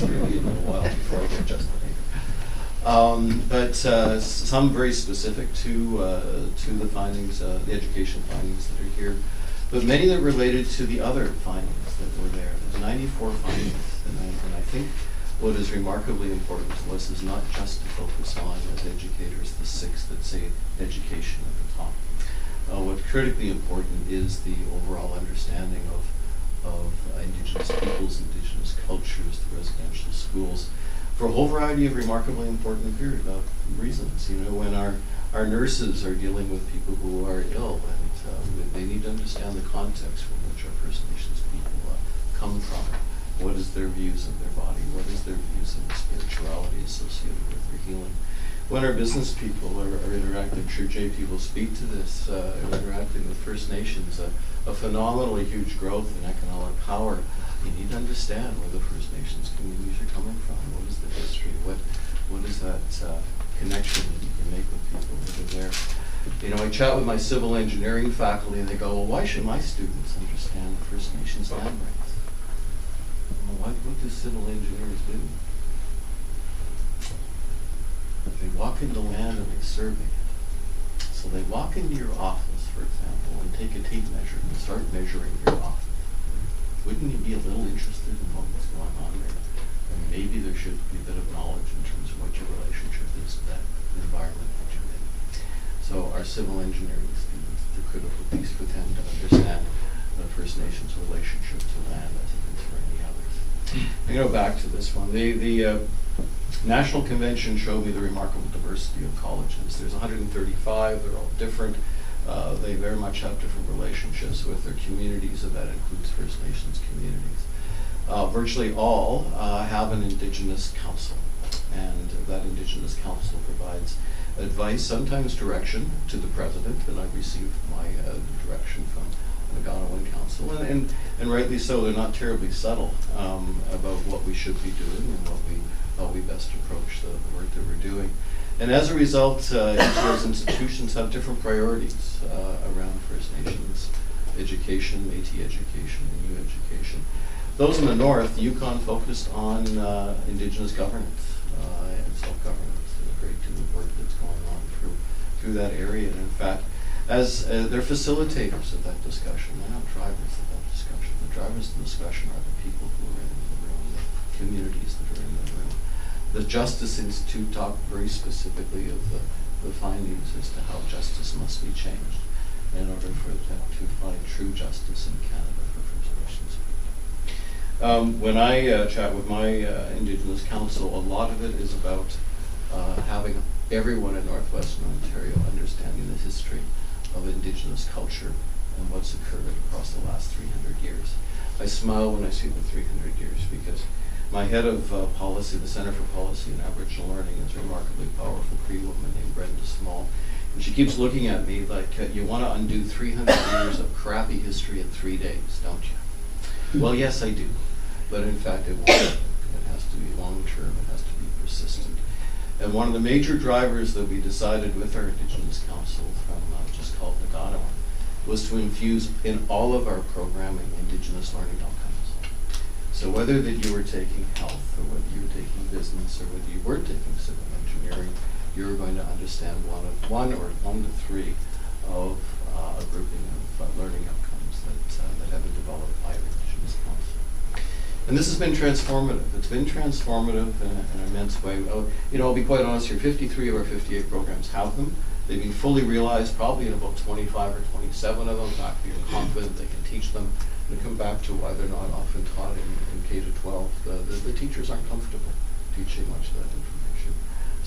Maybe a little while before I get Justin here. But some very specific to the findings, the education findings that are here, but many that related to the other findings that were there. There's 94 findings, and I think what is remarkably important to us is not just to focus on, as educators, the 6 that say education at the top. What's critically important is the overall understanding of Indigenous peoples, Indigenous cultures, the residential schools, for a whole variety of remarkably important reasons. You know, when our nurses are dealing with people who are ill, and they need to understand the context from which our First Nations people come from. What is their views of their body? What is their views of the spirituality associated with their healing? When our business people are interacting, I'm sure Jay people speak to this, interacting with First Nations, a phenomenally huge growth in economic power. You need to understand where the First Nations communities are coming from. What is the history? What is that connection that you can make with people that are there? You know, I chat with my civil engineering faculty, and they go, well, why should my students understand the First Nations land rights? Well, what do civil engineers do? They walk into land and they survey it. So they walk into your office, for example, and take a tape measure and start measuring your office. Wouldn't you be a little interested in what's going on there? And maybe there should be a bit of knowledge in terms of what your relationship is to that environment that you're in. So our civil engineering students, it's a critical piece for them to understand the First Nations relationship to land as it is for any others. I go back to this one. The National Convention showed me the remarkable diversity of colleges. There's 135, they're all different. They very much have different relationships with their communities, and that includes First Nations communities. Virtually all have an Indigenous council, and that Indigenous council provides advice, sometimes direction, to the president, and I've received my direction from the Gratton Council, and rightly so. They're not terribly subtle about what we should be doing and how we best approach the work that we're doing. And as a result, each of those institutions have different priorities around First Nations education, Métis education, and new education. Those in the north, the Yukon focused on Indigenous governance and self-governance. There's a great deal of work that's going on through that area. And in fact, as they're facilitators of that discussion, they're not drivers of that discussion. The drivers of the discussion are the people who are in the room, the communities that are in the room. The Justice Institute talked very specifically of the findings as to how justice must be changed in order for them to find true justice in Canada for First Nations people. When I chat with my Indigenous Council, a lot of it is about having everyone in Northwestern Ontario understanding the history of Indigenous culture and what's occurred across the last 300 years. I smile when I see the 300 years because my head of policy, the Centre for Policy and Aboriginal Learning, is a remarkably powerful Cree woman named Brenda Small. And she keeps looking at me like, you want to undo 300 years of crappy history in 3 days, don't you? Well, yes, I do. But in fact, it won't. It has to be long-term. It has to be persistent. And one of the major drivers that we decided with our Indigenous Council from just called the Gratton was to infuse in all of our programming Indigenous learning outcomes. So whether that you were taking health, or whether you were taking business, or whether you were taking civil engineering, you're going to understand one or 1 to 3 of a grouping of learning outcomes that have been developed by our Indigenous Council. And this has been transformative. It's been transformative in an immense way. You know, I'll be quite honest here, 53 of our 58 programs have them. They've been fully realized probably in about 25 or 27 of them. In fact, we are confident they can teach them. And to come back to why they're not often taught in K-12, the teachers aren't comfortable teaching much of that information.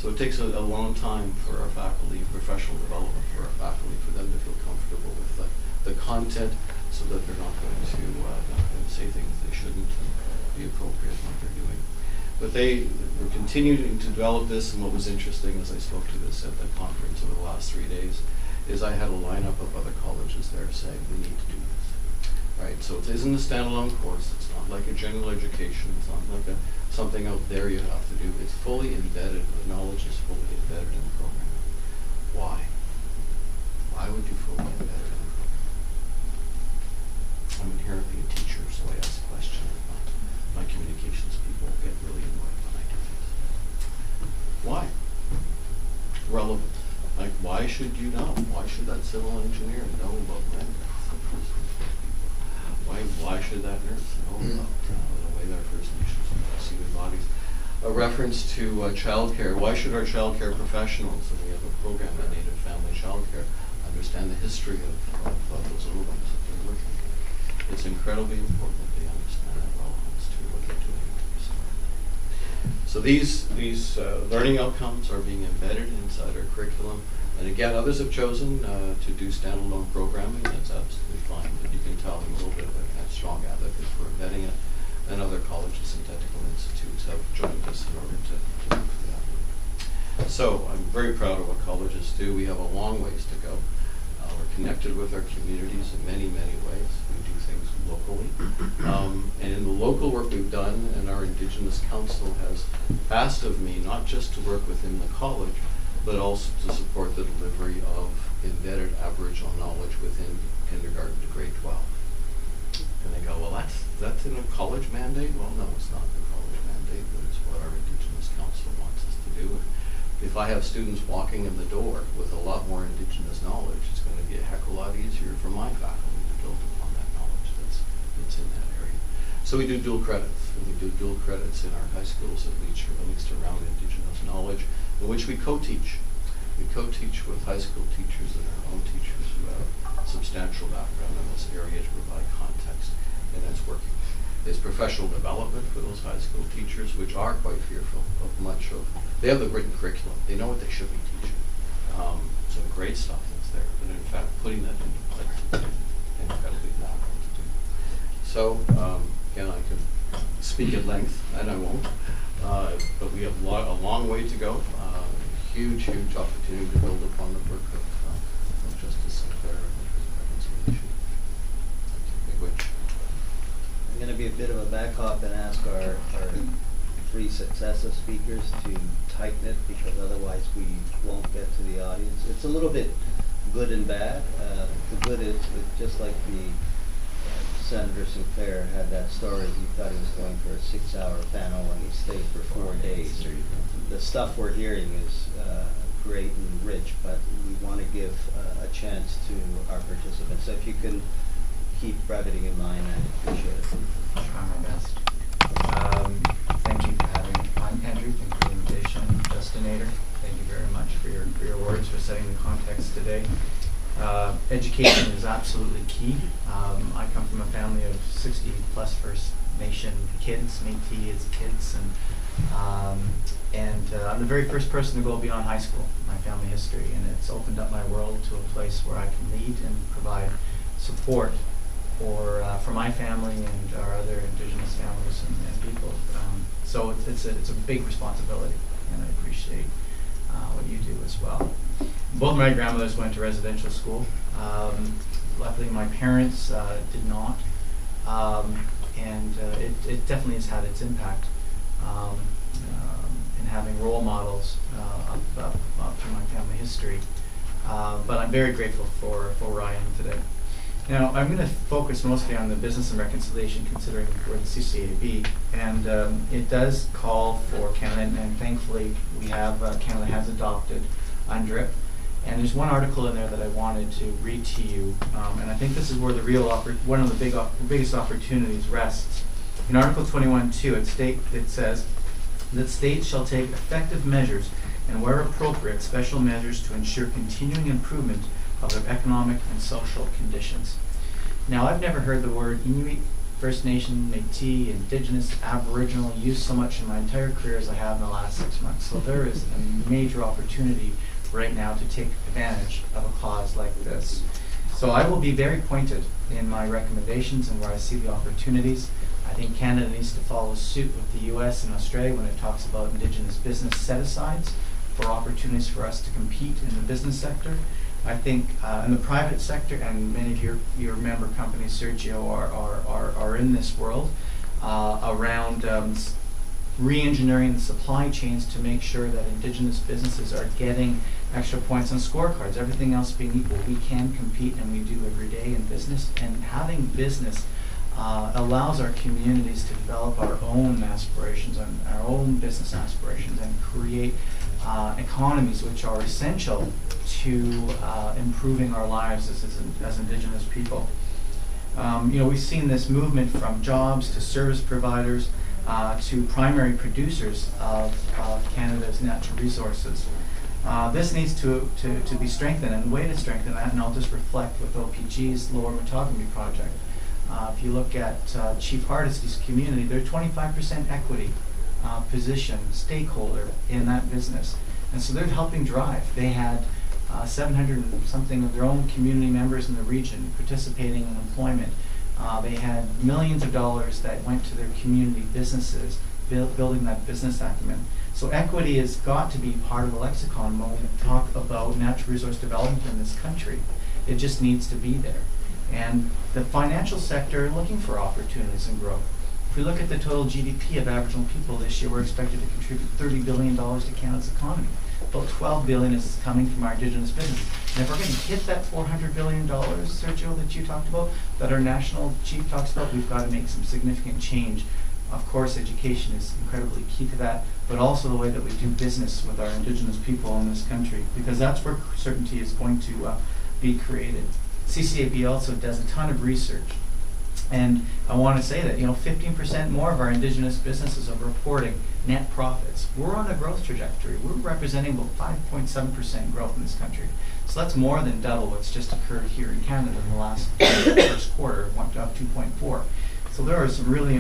So it takes a long time for our faculty, professional development for our faculty, for them to feel comfortable with the content so that they're not going to say things they shouldn't and be appropriate in what they're doing. But they were continuing to develop this, and what was interesting as I spoke to this at the conference over the last 3 days is I had a lineup of other colleges there saying we need to do this. Right, so it isn't a standalone course. It's not like a general education. It's not like something out there you have to do. It's fully embedded. The knowledge is fully embedded in the program. Why? Why would you fully embed it in the program? I'm inherently a teacher, so I ask questions. My communications people get really relevant. Like, why should you know? Why should that civil engineer know about land rights? Why should that nurse know about the way that First Nations see their bodies? A reference to childcare. Why should our childcare professionals, and we have a program on Native family childcare, understand the history of those little ones that they're working with? It's incredibly important that they understand that relevance to what they're doing. So these learning outcomes are being embedded inside our curriculum. And again, others have chosen to do standalone programming. That's absolutely fine. But you can tell I'm a little bit of a strong advocate for embedding it. And other colleges and technical institutes have joined us in order to do that. So I'm very proud of what colleges do. We have a long ways to go. We're connected with our communities in many, many ways. We do things locally. And in the local work we've done, and our Indigenous Council has asked of me not just to work within the college, but also to support the delivery of embedded Aboriginal knowledge within kindergarten to grade 12. And they go, well, that's in a college mandate? Well, no, it's not in a college mandate, but it's what our Indigenous Council wants us to do. And if I have students walking in the door with a lot more Indigenous knowledge, it's going to be a heck of a lot easier for my faculty to build upon that knowledge that's in that area. So we do dual credits. And we do dual credits in our high schools at least around Indigenous knowledge, in which we co-teach. We co-teach with high school teachers and our own teachers who have substantial background in this area to provide context, and that's working. There's professional development for those high school teachers, which are quite fearful of much of. They have the written curriculum. They know what they should be teaching. Some great stuff that's there, but in fact, putting that into place is incredibly difficult to do. So, again, I could speak at length, and I won't, but we have a long way to go. Huge opportunity to build upon the work of Justice Sinclair and reconciliation. I'm going to be a bit of a back hop and ask our three successive speakers to tighten it, because otherwise we won't get to the audience. It's a little bit good and bad. The good is just like the Senator Sinclair had that story. He thought he was going for a 6-hour panel and he stayed for 4 days. The stuff we're hearing is great and rich, but we want to give a chance to our participants. So if you can keep brevity in mind, I'd appreciate it. I'll try my best. Thank you for having me. I'm Andrew. Thank you for the invitation. Justinator, thank you very much for your words, for setting the context today. Education is absolutely key. I come from a family of 60 plus First Nation kids, Métis kids, and I'm the very first person to go beyond high school, my family history, and it's opened up my world to a place where I can lead and provide support for my family and our other Indigenous families and people. So it's a big responsibility, and I appreciate what you do as well. Both my grandmothers went to residential school. Luckily, my parents did not, and it definitely has had its impact in having role models up through my family history. But I'm very grateful for where I am today. Now, I'm going to focus mostly on the business and reconciliation, considering we're the CCAB, and it does call for Canada, and thankfully we have Canada has adopted UNDRIP. And there's one article in there that I wanted to read to you, and I think this is where the real one of the biggest opportunities rests. In Article 21.2, it says that states shall take effective measures and, where appropriate, special measures to ensure continuing improvement of their economic and social conditions. Now, I've never heard the word Inuit, First Nation, Métis, Indigenous, Aboriginal used so much in my entire career as I have in the last 6 months. So there is a major opportunity right now to take advantage of a cause like this. So I will be very pointed in my recommendations and where I see the opportunities. I think Canada needs to follow suit with the US and Australia when it talks about Indigenous business set-asides for opportunities for us to compete in the business sector. I think in the private sector, and many of your member companies, Sergio, are in this world around re-engineering the supply chains to make sure that Indigenous businesses are getting extra points on scorecards. Everything else being equal, we can compete, and we do every day in business. And having business allows our communities to develop our own aspirations and our own business aspirations and create economies which are essential to improving our lives as Indigenous people. We've seen this movement from jobs to service providers to primary producers of Canada's natural resources. This needs to be strengthened, and the way to strengthen that, and I'll just reflect with OPG's Lower Metagamy project. If you look at Chief Hardisty's community, they're 25% equity position, stakeholder in that business. And so they're helping drive. They had 700 and something of their own community members in the region participating in employment. They had millions of dollars that went to their community businesses, building that business acumen. So equity has got to be part of the lexicon when we talk about natural resource development in this country. It just needs to be there. And the financial sector are looking for opportunities and growth. If we look at the total GDP of Aboriginal people this year, we're expected to contribute $30 billion to Canada's economy. About $12 billion is coming from our Indigenous businesses. And if we're going to hit that $400 billion, Sergio, that you talked about, that our national chief talks about, we've got to make some significant change. Of course, education is incredibly key to that, but also the way that we do business with our Indigenous people in this country, because that's where certainty is going to be created. CCAB also does a ton of research. And I want to say that 15% more of our Indigenous businesses are reporting net profits. We're on a growth trajectory. We're representing about 5.7% growth in this country. So that's more than double what's just occurred here in Canada in the last first quarter, up 2.4. So there are some really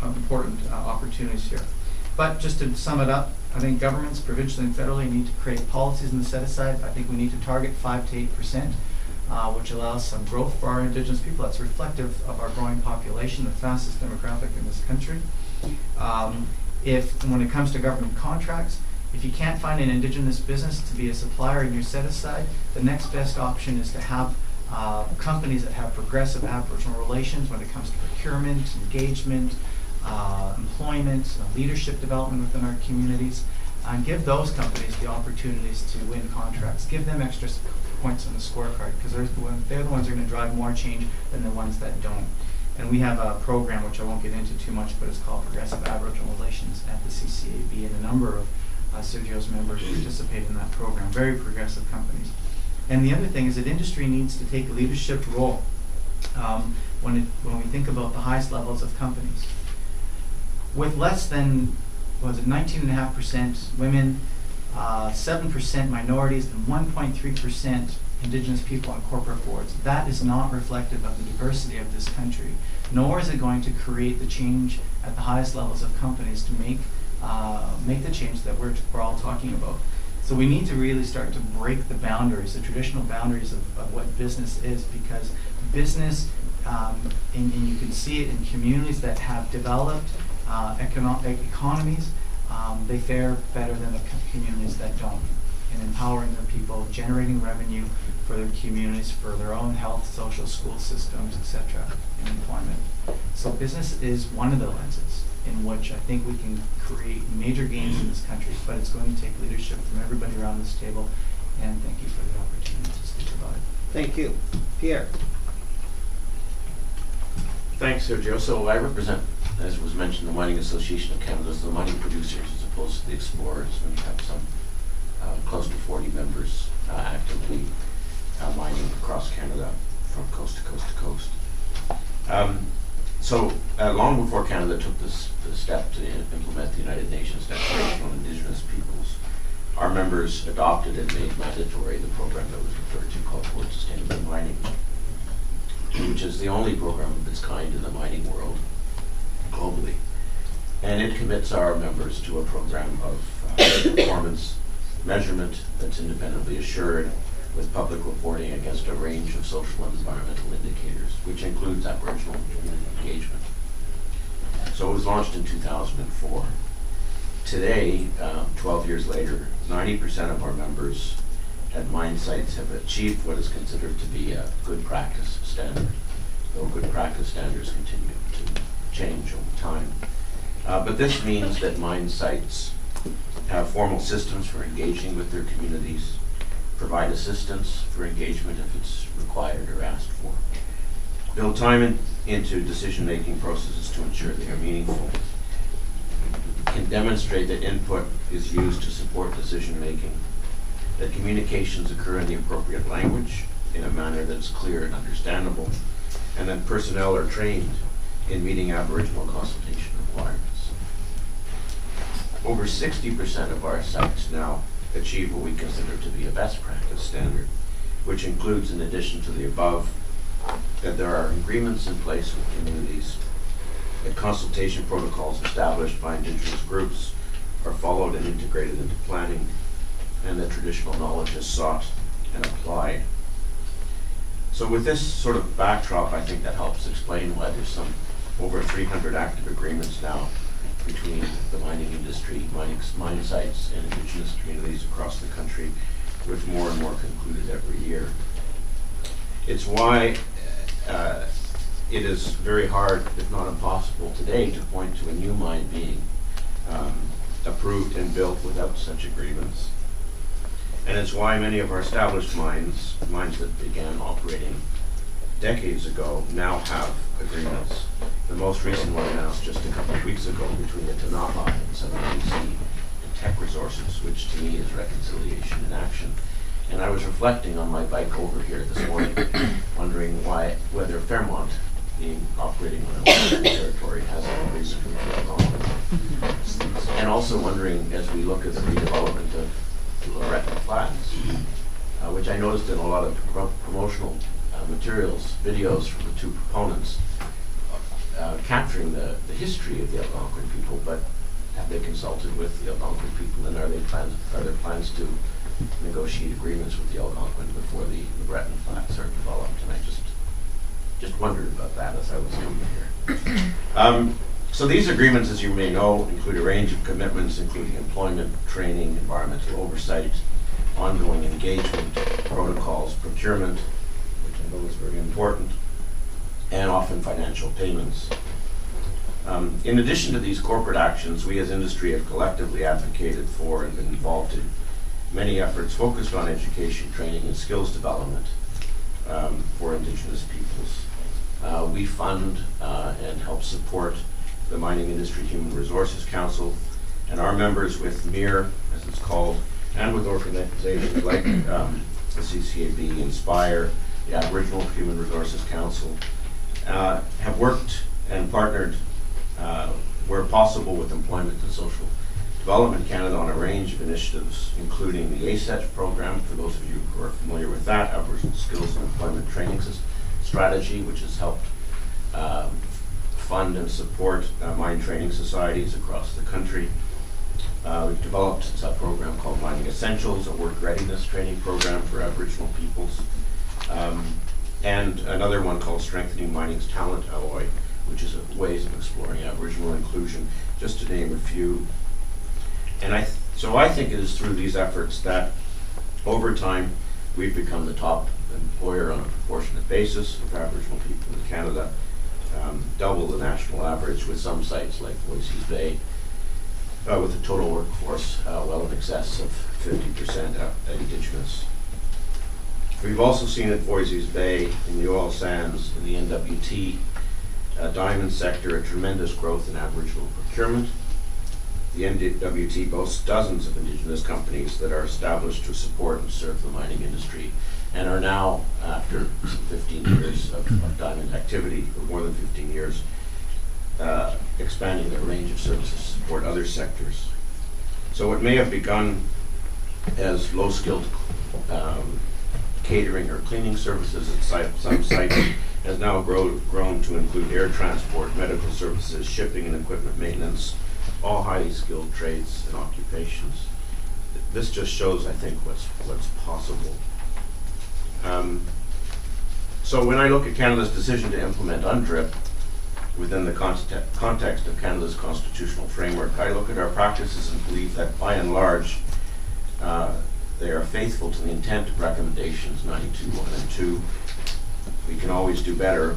important opportunities here. But just to sum it up, I think governments, provincially and federally, need to create policies in the set-aside. I think we need to target 5 to 8%. Which allows some growth for our Indigenous people. That's reflective of our growing population, the fastest demographic in this country. When it comes to government contracts, if you can't find an Indigenous business to be a supplier in your set-aside, the next best option is to have companies that have progressive Aboriginal relations when it comes to procurement, engagement, employment, leadership development within our communities, and give those companies the opportunities to win contracts. Give them extra points on the scorecard, because they're the ones that are going to drive more change than the ones that don't. And we have a program, which I won't get into too much, but it's called Progressive Aboriginal Relations at the CCAB, and a number of Sergio's members participate in that program, very progressive companies. And the other thing is that industry needs to take a leadership role when we think about the highest levels of companies. With less than, 19.5% women, 7% minorities, and 1.3% Indigenous people on corporate boards. That is not reflective of the diversity of this country, nor is it going to create the change at the highest levels of companies to make the change that we're all talking about. So we need to really start to break the boundaries, the traditional boundaries of what business is, because business, and you can see it in communities that have developed economies, they fare better than the communities that don't, in empowering their people, generating revenue for their communities, for their own health, social, school systems, etc., and employment. So business is one of the lenses in which I think we can create major gains in this country, but it's going to take leadership from everybody around this table, and thank you for the opportunity to speak about it. Thank you. Pierre. Thanks, Sergio. So I represent, as was mentioned, the Mining Association of Canada, the mining producers as opposed to the explorers. We have some close to 40 members actively mining across Canada from coast to coast to coast. So long before Canada took the step to implement the United Nations Declaration on Indigenous Peoples, our members adopted and made mandatory the program that was referred to called Towards Sustainable Mining, which is the only program of its kind in the mining world globally. And it commits our members to a program of performance measurement that's independently assured, with public reporting against a range of social and environmental indicators, which includes Aboriginal community engagement. So it was launched in 2004. Today, 12 years later, 90% of our members at mine sites have achieved what is considered to be a good practice standard, though good practice standards continue to change over time. But this means that mine sites have formal systems for engaging with their communities, provide assistance for engagement if it's required or asked for, build time into decision-making processes to ensure they are meaningful, can demonstrate that input is used to support decision-making, that communications occur in the appropriate language in a manner that's clear and understandable, and that personnel are trained in meeting Aboriginal consultation requirements. Over 60% of our sites now achieve what we consider to be a best practice standard, which includes, in addition to the above, that there are agreements in place with communities, that consultation protocols established by Indigenous groups are followed and integrated into planning, and that traditional knowledge is sought and applied. So with this sort of backdrop, I think that helps explain why there's over 300 active agreements now between the mining industry, mine sites, and Indigenous communities across the country, with more and more concluded every year. It's why it is very hard, if not impossible today, to point to a new mine being approved and built without such agreements. And it's why many of our established mines that began operating decades ago, now have agreements. The most recent one announced just a couple of weeks ago between the Tanaha and Southern BC and Tech Resources, which to me is reconciliation in action. And I was reflecting on my bike over here this morning, wondering whether Fairmont, being operating on Western territory, has an agreement with the Algonquin. And also wondering, as we look at the redevelopment of Gratton Flats, which I noticed in a lot of promotional materials, videos from the two proponents, capturing the history of the Algonquin people, but have they consulted with the Algonquin people, and are there plans to negotiate agreements with the Algonquin before the Gratton Flats are developed? And I just wondered about that as I was coming here. So these agreements, as you may know, include a range of commitments, including employment, training, environmental oversight, ongoing engagement, protocols, procurement, which I know is very important, and often financial payments. In addition to these corporate actions, we as industry have collectively advocated for and been involved in many efforts focused on education, training, and skills development for Indigenous peoples. We fund and help support the Mining Industry Human Resources Council, and our members with MIR, as it's called, and with organizations like the CCAB, Inspire, the Aboriginal Human Resources Council, have worked and partnered where possible with Employment and Social Development Canada on a range of initiatives, including the ASET program, for those of you who are familiar with that, Aboriginal Skills and Employment Training Strategy, which has helped fund and support mine training societies across the country. We've developed a program called Mining Essentials, a work readiness training program for Aboriginal peoples, and another one called Strengthening Mining's Talent Alloy, which is ways of exploring Aboriginal inclusion, just to name a few. And so I think it is through these efforts that over time we've become the top employer on a proportionate basis of Aboriginal people in Canada, double the national average, with some sites like Voisey's Bay with a total workforce well in excess of 50% Indigenous. We've also seen at Voisey's Bay, in the oil sands, in the NWT diamond sector, a tremendous growth in Aboriginal procurement. The NWT boasts dozens of Indigenous companies that are established to support and serve the mining industry, and are now, after 15 years of diamond activity, or more than 15 years, expanding their range of services to support other sectors. So what may have begun as low-skilled catering or cleaning services at some sites has now grown to include air transport, medical services, shipping and equipment maintenance, all highly skilled trades and occupations. This just shows, I think, what's possible. So when I look at Canada's decision to implement UNDRIP within the context of Canada's constitutional framework, I look at our practices and believe that by and large they are faithful to the intent of recommendations 92.1 and 2. We can always do better.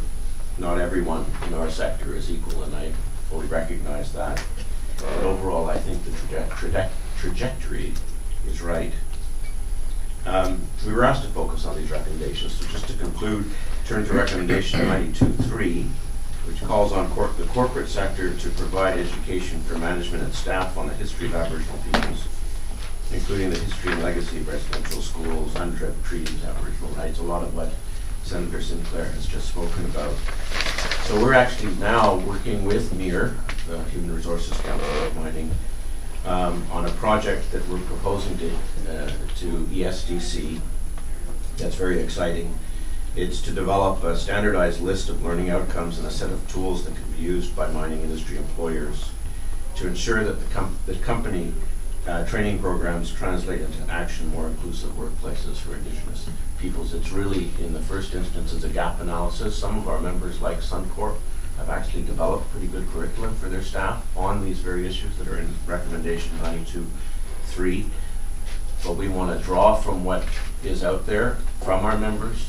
Not everyone in our sector is equal, and I fully recognize that. But overall, I think the trajectory is right. We were asked to focus on these recommendations, so just to conclude, turn to recommendation 92.3, which calls on the corporate sector to provide education for management and staff on the history of Aboriginal peoples, including the history and legacy of residential schools, untribed treaties, Aboriginal rights, a lot of what Senator Sinclair has just spoken about. So we're actually now working with MIR, the Human Resources Council of Mining, on a project that we're proposing to ESDC. That's very exciting. It's to develop a standardized list of learning outcomes and a set of tools that can be used by mining industry employers to ensure that the company training programs translate into action more inclusive workplaces for Indigenous peoples. It's really, in the first instance, it's a gap analysis. Some of our members, like Suncorp, have actually developed pretty good curriculum for their staff on these very issues that are in recommendation 92.3. But we want to draw from what is out there from our members,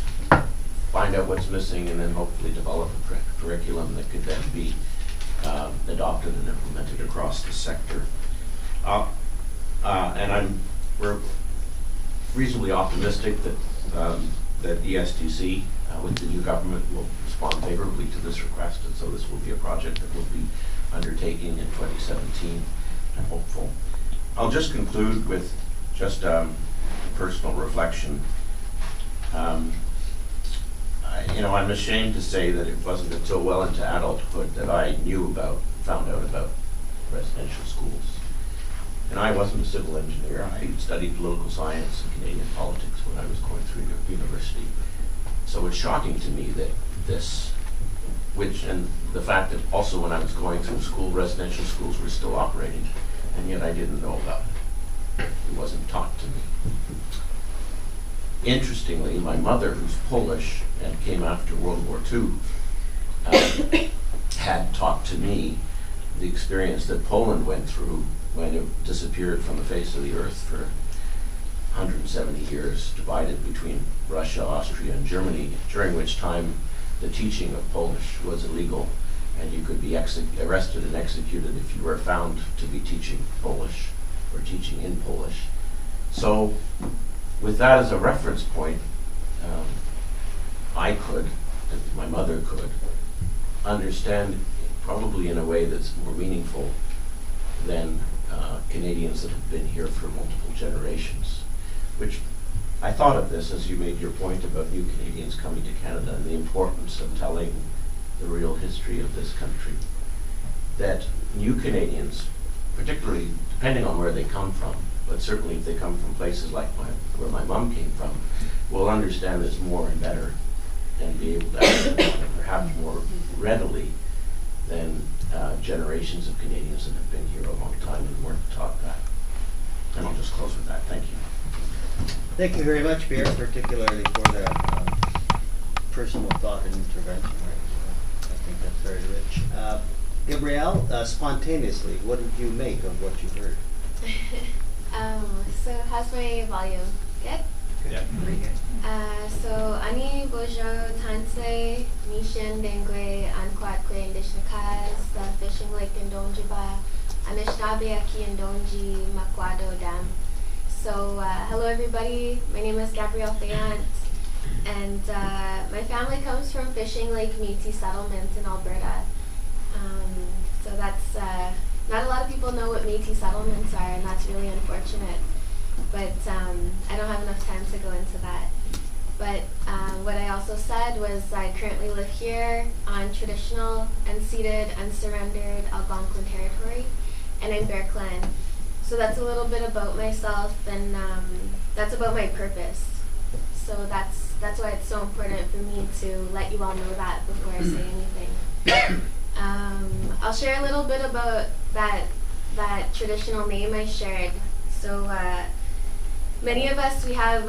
find out what's missing, and then hopefully develop a curriculum that could then be adopted and implemented across the sector. And we're reasonably optimistic that ESDC with the new government will respond favorably to this request, and so this will be a project that we'll be undertaking in 2017. I'm hopeful. I'll just conclude with just personal reflection. I'm ashamed to say that it wasn't until well into adulthood that I found out about residential schools. And I wasn't a civil engineer. I studied political science and Canadian politics when I was going through university. So it's shocking to me that and the fact that also when I was going through school, residential schools were still operating, and yet I didn't know about it. It wasn't taught to me. Interestingly, my mother, who's Polish and came after World War II, had taught to me the experience that Poland went through when it disappeared from the face of the earth for 170 years, divided between Russia, Austria, and Germany, during which time the teaching of Polish was illegal, and you could be arrested and executed if you were found to be teaching Polish or teaching in Polish. So with that as a reference point, I could, and my mother could, understand probably in a way that's more meaningful than Canadians that have been here for multiple generations. Which I thought of this as you made your point about new Canadians coming to Canada and the importance of telling the real history of this country. That new Canadians, particularly depending on where they come from, but certainly if they come from places like where my mom came from, will understand this more and better and be able to understand it perhaps more readily than generations of Canadians that have been here a long time and weren't taught that. And I'll just close with that. Thank you. Thank you very much, Pierre, particularly for that personal thought and intervention. Right? I think that's very rich. Gabrielle, spontaneously, what did you make of what you heard? So how's my volume? Good? Yeah. Pretty good. So ani bojo tanse nishan dengwe anquat kwe indishnakas fishing lake in Donjiba anishnabe aki in Donji Makwado Dam. So hello everybody, my name is Gabrielle Fayant, and my family comes from Fishing Lake Métis settlement in Alberta. So that's not a lot of people know what Métis settlements are, and that's really unfortunate. But I don't have enough time to go into that. But what I also said was I currently live here on traditional, unceded, unsurrendered Algonquin territory, and I'm Bear Clan. So that's a little bit about myself, and that's about my purpose. So that's why it's so important for me to let you all know that before I say anything. I'll share a little bit about that traditional name I shared. So many of us, we have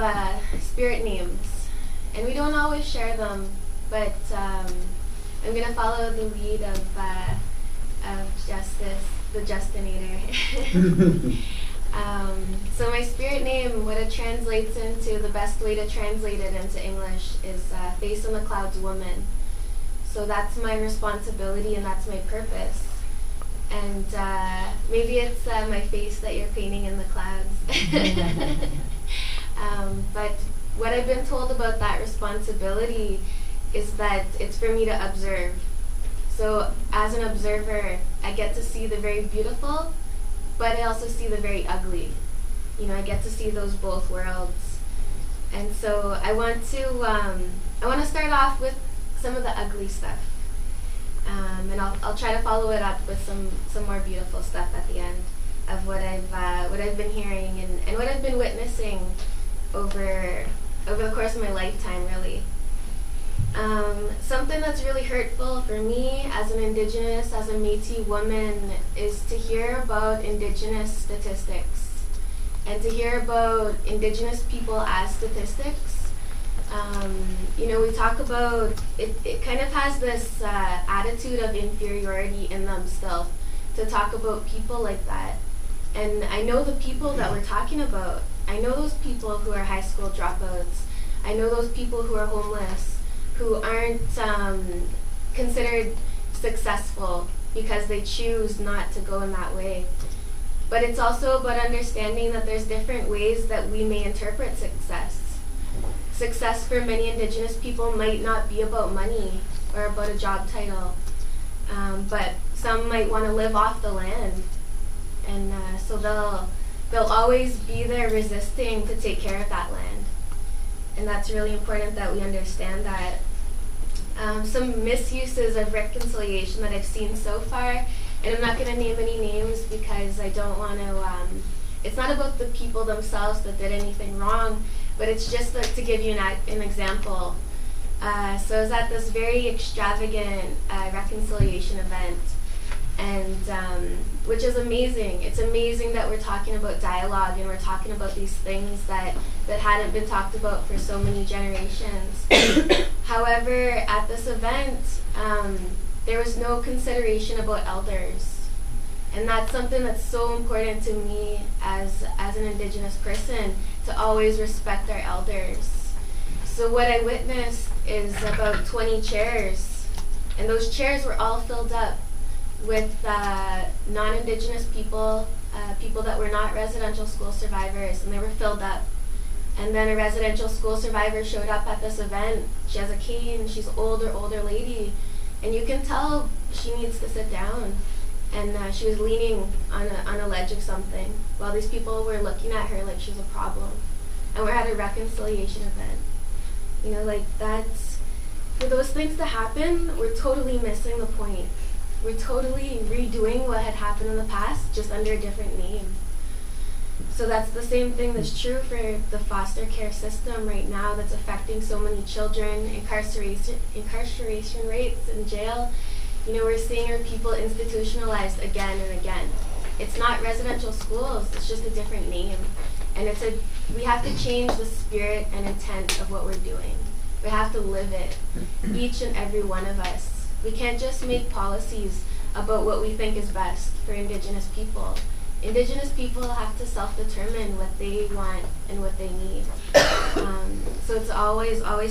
spirit names, and we don't always share them, but I'm going to follow the lead of Justice, the Justinator. So my spirit name, what it translates into, the best way to translate it into English is Face in the Clouds Woman. So that's my responsibility and that's my purpose. And maybe it's my face that you're painting in the clouds. But what I've been told about that responsibility is that it's for me to observe. So as an observer, I get to see the very beautiful, but I also see the very ugly. You know, I get to see those both worlds. And so I want to start off with some of the ugly stuff. And I'll try to follow it up with some more beautiful stuff at the end of what I've been hearing and what I've been witnessing over the course of my lifetime, really. Something that's really hurtful for me as an Indigenous, as a Métis woman, is to hear about Indigenous statistics and to hear about Indigenous people as statistics. You know, we talk about, it kind of has this attitude of inferiority in them still, to talk about people like that. And I know the people that we're talking about. I know those people who are high school dropouts. I know those people who are homeless, who aren't considered successful because they choose not to go in that way. But it's also about understanding that there's different ways that we may interpret success. Success for many Indigenous people might not be about money or about a job title, but some might want to live off the land, and so they'll always be there resisting to take care of that land. And that's really important that we understand that. Some misuses of reconciliation that I've seen so far, and I'm not going to name any names because I don't want to, it's not about the people themselves that did anything wrong, but it's just to give you an example. So I was at this very extravagant reconciliation event, and which is amazing. It's amazing that we're talking about dialogue and we're talking about these things that hadn't been talked about for so many generations. However, at this event, there was no consideration about elders. And that's something that's so important to me as an Indigenous person, to always respect our elders. So what I witnessed is about 20 chairs, and those chairs were all filled up with non-Indigenous people, people that were not residential school survivors, and they were filled up. And then a residential school survivor showed up at this event. She has a cane, she's an older lady, and you can tell she needs to sit down. And she was leaning on a ledge of something while these people were looking at her like she was a problem. And we're at a reconciliation event. You know, like that's, for those things to happen, we're totally missing the point. We're totally redoing what had happened in the past, just under a different name. So that's the same thing that's true for the foster care system right now that's affecting so many children, incarceration rates in jail. You know, we're seeing our people institutionalized again and again. It's not residential schools, it's just a different name. And we have to change the spirit and intent of what we're doing. We have to live it, each and every one of us. We can't just make policies about what we think is best for Indigenous people. Indigenous people have to self-determine what they want and what they need. So it's always